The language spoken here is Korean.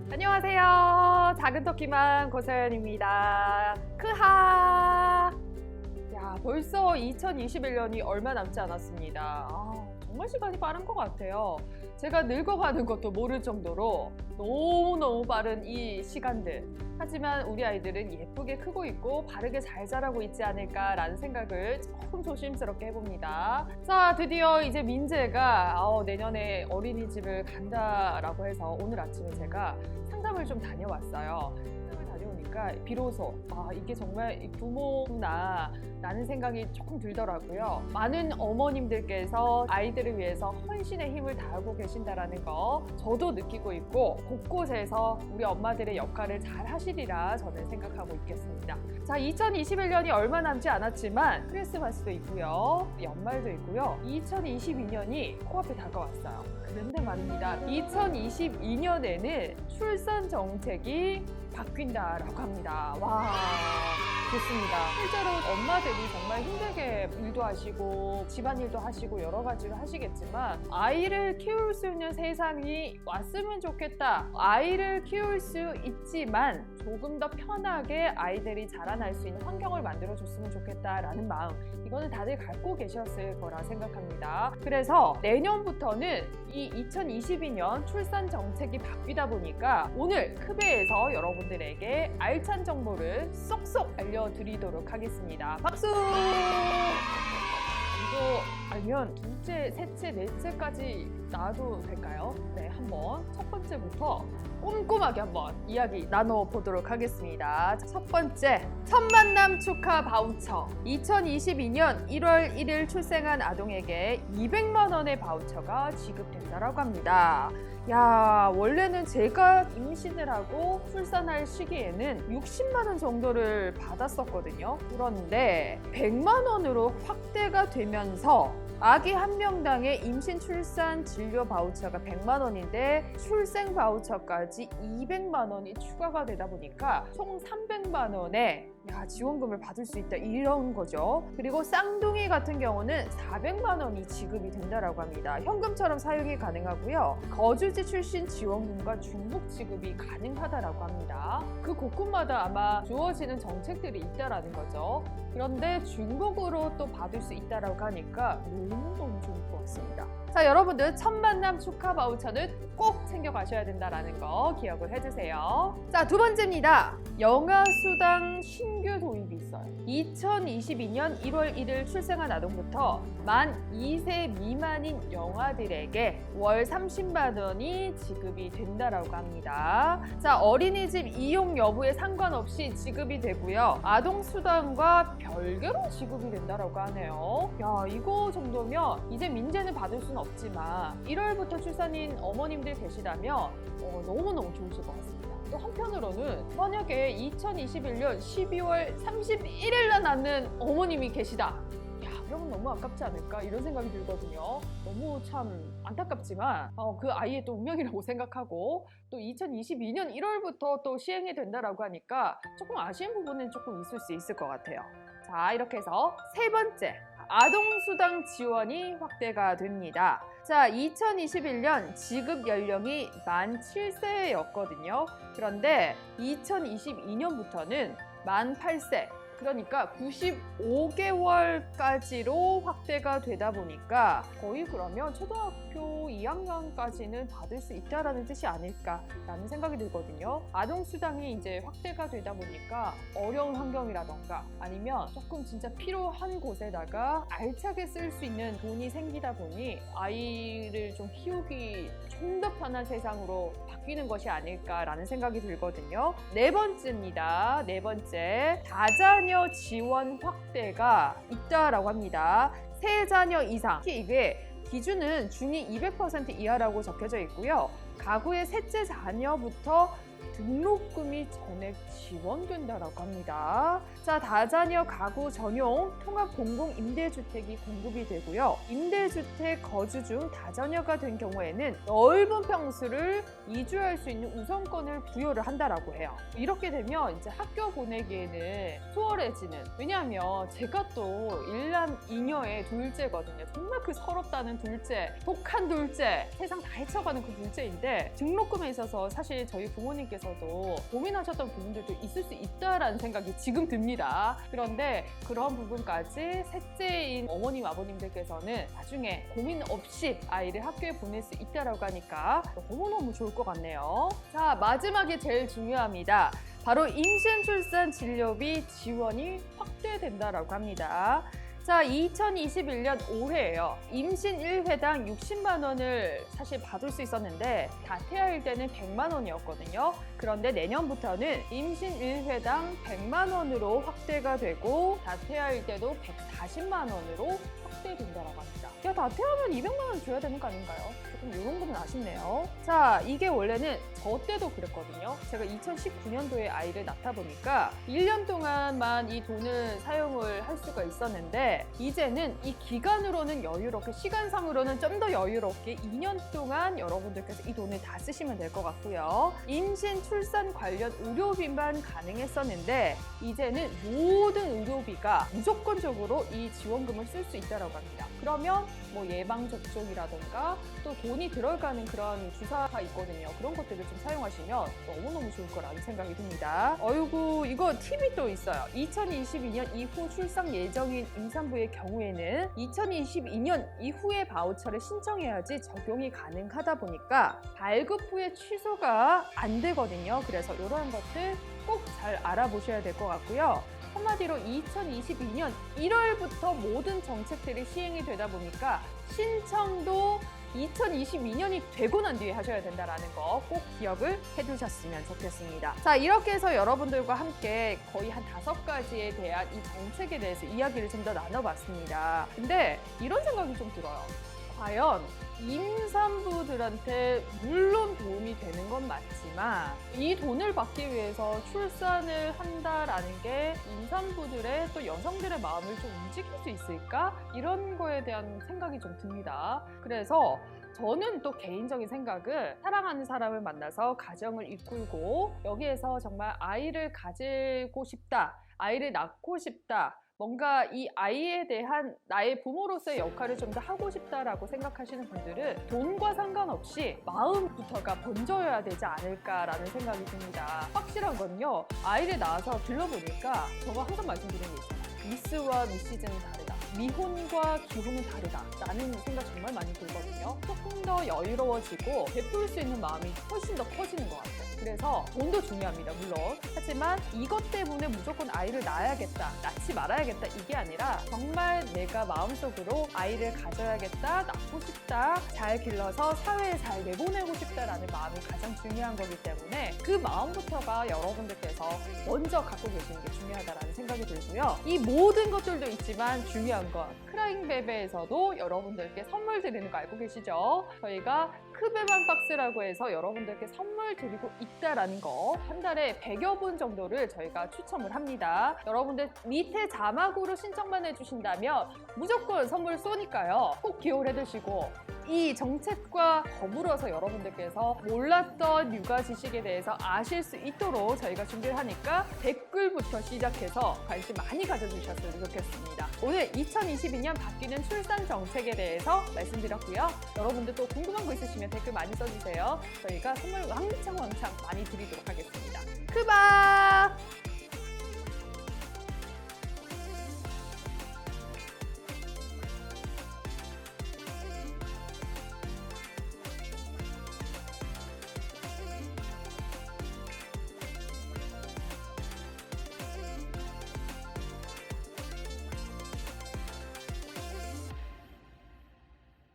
안녕하세요. 작은 터키맘 고서연입니다. 크하! 야, 벌써 2021년이 얼마 남지 않았습니다. 정말 시간이 빠른 것 같아요. 제가 늙어가는 것도 모를 정도로 너무너무 빠른 이 시간들. 하지만 우리 아이들은 예쁘게 크고 있고 바르게 잘 자라고 있지 않을까라는 생각을 조금 조심스럽게 해봅니다. 자, 드디어 이제 민재가 내년에 어린이집을 간다라고 해서 오늘 아침에 제가 상담을 좀 다녀왔어요. 상담을 다녀오니까 비로소 이게 정말 부모구나 라는 생각이 조금 들더라고요. 많은 어머님들께서 아이들을 위해서 헌신의 힘을 다하고 계신다라는 거 저도 느끼고 있고 곳곳에서 우리 엄마들의 역할을 잘 하시리라 저는 생각하고 있겠습니다. 자, 2021년이 얼마 남지 않았지만 크리스마스도 있고요. 연말도 있고요. 2022년이 코앞에 다가왔어요. 그런데 말입니다. 2022년에는 출산 정책이 바뀐다라고 합니다. 와, 좋습니다. 실제로 엄마들이 정말 힘들게 일도 하시고 집안일도 하시고 여러 가지를 하시겠지만 아이를 키울 수 있는 세상이 왔으면 좋겠다. 아이를 키울 수 있지만 조금 더 편하게 아이들이 자라날 수 있는 환경을 만들어줬으면 좋겠다라는 마음, 이거는 다들 갖고 계셨을 거라 생각합니다. 그래서 내년부터는 이 2022년 출산 정책이 바뀌다 보니까 오늘 크베에서 여러분들에게 알찬 정보를 쏙쏙 알려드리도록 하겠습니다. 박수! 이거 알면 둘째, 셋째, 넷째까지 낳아도 될까요? 네, 한번 첫 번째부터 꼼꼼하게 한번 이야기 나눠보도록 하겠습니다. 첫 번째, 첫 만남 축하 바우처. 2022년 1월 1일 출생한 아동에게 200만 원의 바우처가 지급된다고 합니다. 야, 원래는 제가 임신을 하고 출산할 시기에는 60만 원 정도를 받았었거든요. 그런데 100만 원으로 확대가 되면서 아기 한 명당의 임신 출산 진료 바우처가 100만 원인데 출생 바우처까지 200만 원이 추가가 되다 보니까 총 300만 원의 지원금을 받을 수 있다, 이런 거죠. 그리고 쌍둥이 같은 경우는 400만 원이 지급이 된다라고 합니다. 현금처럼 사용이 가능하고요. 거주지 출신 지원금과 중복 지급이 가능하다라고 합니다. 그 곳곳마다 아마 주어지는 정책들이 있다라는 거죠. 그런데 중복으로 또 받을 수 있다라고 하니까 너무너무 좋을 것 같습니다. 자, 여러분들 첫 만남 축하 바우처는 꼭 챙겨가셔야 된다는 거 기억을 해주세요. 자, 두 번째입니다. 영아수당 신규 도입이 있어요. 2022년 1월 1일 출생한 아동부터 만 2세 미만인 영아들에게 월 30만 원이 지급이 된다라고 합니다. 자, 어린이집 이용 여부에 상관없이 지급이 되고요. 아동수당과 별개로 지급이 된다라고 하네요. 야, 이거 정도면 이제 민재는 받을 수는 없지만 1월부터 출산인 어머님들 계시다면 너무너무 좋으실 것 같습니다. 또 한편으로는 만약에 2021년 12월 31일날 낳는 어머님이 계시다. 그러면 너무 아깝지 않을까, 이런 생각이 들거든요. 너무 참 안타깝지만 그 아이의 또 운명이라고 생각하고 또 2022년 1월부터 또 시행이 된다라고 하니까 조금 아쉬운 부분은 조금 있을 수 있을 것 같아요. 자, 이렇게 해서 세 번째, 아동수당 지원이 확대가 됩니다. 자, 2021년 지급 연령이 만 7세였거든요. 그런데 2022년부터는 만 8세, 그러니까 95개월까지로 확대가 되다 보니까 거의 그러면 초등학교 2학년까지는 받을 수 있다라는 뜻이 아닐까라는 생각이 들거든요. 아동수당이 이제 확대가 되다 보니까 어려운 환경이라던가 아니면 조금 진짜 필요한 곳에다가 알차게 쓸 수 있는 돈이 생기다 보니 아이를 좀 키우기 좀 더 편한 세상으로 바뀌는 것이 아닐까라는 생각이 들거든요. 네 번째입니다. 네 번째, 다자녀 지원 확대가 있다라고 합니다. 세 자녀 이상, 특히 이게 기준은 중위 200% 이하라고 적혀져 있고요. 가구의 셋째 자녀부터 등록금이 전액 지원된다라고 합니다. 자, 다자녀 가구 전용 통합 공공 임대주택이 공급이 되고요. 임대주택 거주 중 다자녀가 된 경우에는 넓은 평수를 이주할 수 있는 우선권을 부여를 한다라고 해요. 이렇게 되면 이제 학교 보내기에는 수월해지는, 왜냐하면 제가 또 일남 이녀의 둘째거든요. 정말 그 서럽다는 둘째, 독한 둘째, 세상 다 헤쳐가는 그 둘째인데 등록금에 있어서 사실 저희 부모님께서도 고민하셨던 부분들도 있을 수 있다라는 생각이 지금 듭니다. 그런데 그런 부분까지 셋째인 어머님, 아버님들께서는 나중에 고민 없이 아이를 학교에 보낼 수 있다라고 하니까 너무너무 좋을 것 같네요. 자, 마지막에 제일 중요합니다. 바로 임신, 출산, 진료비 지원이 확대된다라고 합니다. 자, 2021년 올해예요. 임신 1회당 60만 원을 사실 받을 수 있었는데 다태아일 때는 100만 원이었거든요. 그런데 내년부터는 임신 1회당 100만 원으로 확대가 되고 다태아일 때도 140만 원으로 확대된다고 합니다. 야, 다태아면 200만 원 줘야 되는 거 아닌가요? 조금 이런 부분 아쉽네요. 자, 이게 원래는 저 때도 그랬거든요. 제가 2019년도에 아이를 낳다 보니까 1년 동안만 이 돈을 사용을 할 수가 있었는데 이제는 이 기간으로는 여유롭게, 시간상으로는 좀 더 여유롭게 2년 동안 여러분들께서 이 돈을 다 쓰시면 될 것 같고요. 임신, 출산 관련 의료비만 가능했었는데 이제는 모든 의료비가 무조건적으로 이 지원금을 쓸 수 있다고 합니다. 그러면 뭐 예방접종이라던가 또 돈이 들어가는 그런 주사가 있거든요. 그런 것들을 좀 사용하시면 너무너무 좋을 거라는 생각이 듭니다. 어이구, 이거 팁이 또 있어요. 2022년 이후 출산 예정인 임산부의 경우에는 2022년 이후의 바우처를 신청해야지 적용이 가능하다 보니까 발급 후에 취소가 안 되거든요. 그래서 이런 것들 꼭 잘 알아보셔야 될 것 같고요. 한마디로 2022년 1월부터 모든 정책들이 시행이 되다 보니까 신청도 2022년이 되고 난 뒤에 하셔야 된다는 거 꼭 기억을 해두셨으면 좋겠습니다. 자, 이렇게 해서 여러분들과 함께 거의 한 5가지에 대한 이 정책에 대해서 이야기를 좀 더 나눠봤습니다. 근데 이런 생각이 좀 들어요. 과연 임산부들한테 물론 도움이 되는 건 맞지만 이 돈을 받기 위해서 출산을 한다라는 게 임산부들의 또 여성들의 마음을 좀 움직일 수 있을까? 이런 거에 대한 생각이 좀 듭니다. 그래서 저는 또 개인적인 생각은 사랑하는 사람을 만나서 가정을 이끌고 여기에서 정말 아이를 가지고 싶다, 아이를 낳고 싶다, 뭔가 이 아이에 대한 나의 부모로서의 역할을 좀 더 하고 싶다라고 생각하시는 분들은 돈과 상관없이 마음부터가 번져야 되지 않을까라는 생각이 듭니다. 확실한 건요, 아이를 낳아서 들러보니까 제가 항상 말씀드리는 게 있잖아요. 미스와 미시즌은 다르다. 미혼과 기혼은 다르다 라는 생각 정말 많이 들거든요. 조금 더 여유로워지고 베풀 수 있는 마음이 훨씬 더 커지는 것 같아요. 그래서 돈도 중요합니다, 물론. 하지만 이것 때문에 무조건 아이를 낳아야겠다, 낳지 말아야겠다 이게 아니라 정말 내가 마음속으로 아이를 가져야겠다, 낳고 싶다, 잘 길러서 사회에 잘 내보내고 싶다라는 마음이 가장 중요한 거기 때문에 그 마음부터가 여러분들께서 먼저 갖고 계시는 게 중요하다는 생각이 들고요. 이 모든 것들도 있지만 중요한 건 크라잉베베에서도 여러분들께 선물 드리는 거 알고 계시죠? 저희가 크베만 박스라고 해서 여러분들께 선물 드리고 있다라는 거 한 달에 100여 분 정도를 저희가 추첨을 합니다. 여러분들 밑에 자막으로 신청만 해주신다면 무조건 선물 쏘니까요. 꼭 기억을 해두시고 이 정책과 더불어서 여러분들께서 몰랐던 육아 지식에 대해서 아실 수 있도록 저희가 준비를 하니까 댓글부터 시작해서 관심 많이 가져주셨으면 좋겠습니다. 오늘 2022년 바뀌는 출산 정책에 대해서 말씀드렸고요. 여러분들 또 궁금한 거 있으시면 댓글 많이 써주세요. 저희가 선물 왕창 많이 드리도록 하겠습니다. 크바!